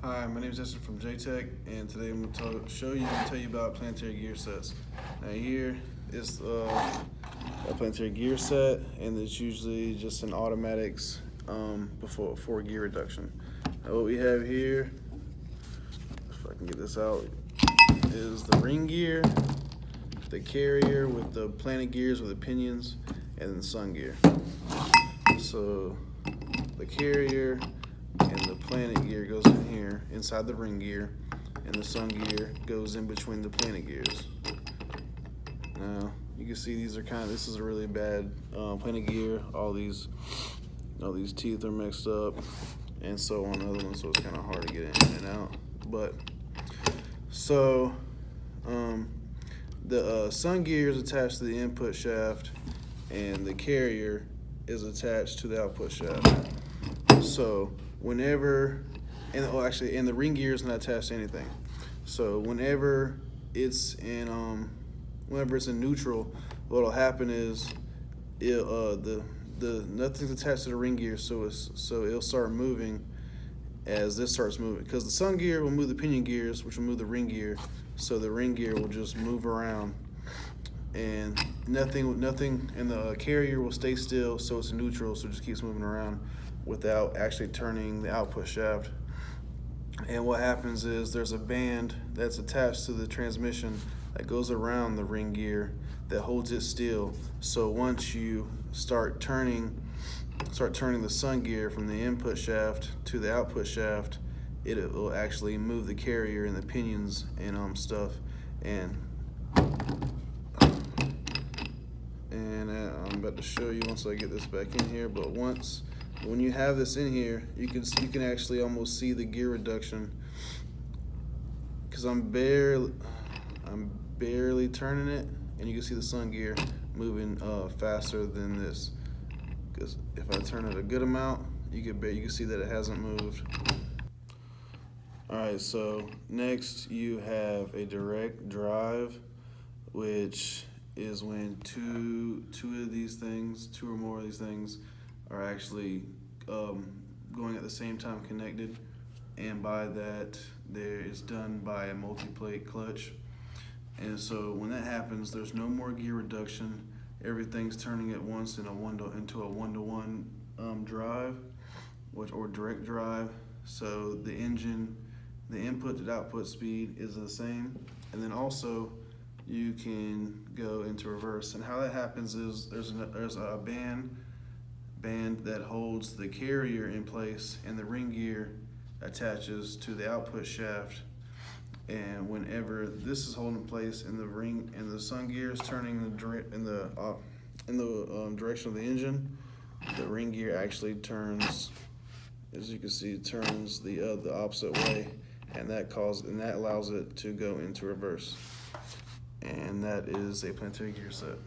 Hi, my name is Justin from JTech, and today I'm going to show you and tell you about Planetary gear sets. Now here is a Planetary gear set, and it's usually just an automatics for gear reduction. Now what we have here, if I can get this out, is the ring gear, the carrier with the planet gears with the pinions, and then the sun gear. So the carrier and the planet gear goes in here inside the ring gear, and the sun gear goes in between the planet gears. Now you can see this is a really bad planet gear. All these teeth are mixed up, and so on the other one, so it's kind of hard to get in and out. But so the sun gear is attached to the input shaft, and the carrier is attached to the output shaft. So whenever, and the ring gear is not attached to anything. So whenever it's in neutral, what'll happen is nothing's attached to the ring gear, so it'll start moving as this starts moving, because the sun gear will move the pinion gears, which will move the ring gear. So the ring gear will just move around, and nothing, and the carrier will stay still, so it's neutral, so it just keeps moving around without actually turning the output shaft. And what happens is there's a band that's attached to the transmission that goes around the ring gear that holds it still. So once you start turning the sun gear from the input shaft to the output shaft, it will actually move the carrier and the pinions and stuff. And I'm about to show you once I get this back in here. But when you have this in here, you can actually almost see the gear reduction, because I'm barely turning it, and you can see the sun gear moving faster than this. Because if I turn it a good amount, you can see that it hasn't moved. All right, so next you have a direct drive, which is when two or more of these things are actually going at the same time connected, and by that it's done by a multi-plate clutch. And so when that happens, there's no more gear reduction. Everything's turning at once into a one-to-one drive, or direct drive. So the engine, the input to output speed is the same, and then also you can go into reverse. And how that happens is there's a band that holds the carrier in place, and the ring gear attaches to the output shaft. And whenever this is holding in place, and the sun gear is turning in the direction of the engine, the ring gear actually turns, as you can see, turns the opposite way, and that allows it to go into reverse. And that is a Planetary gear set.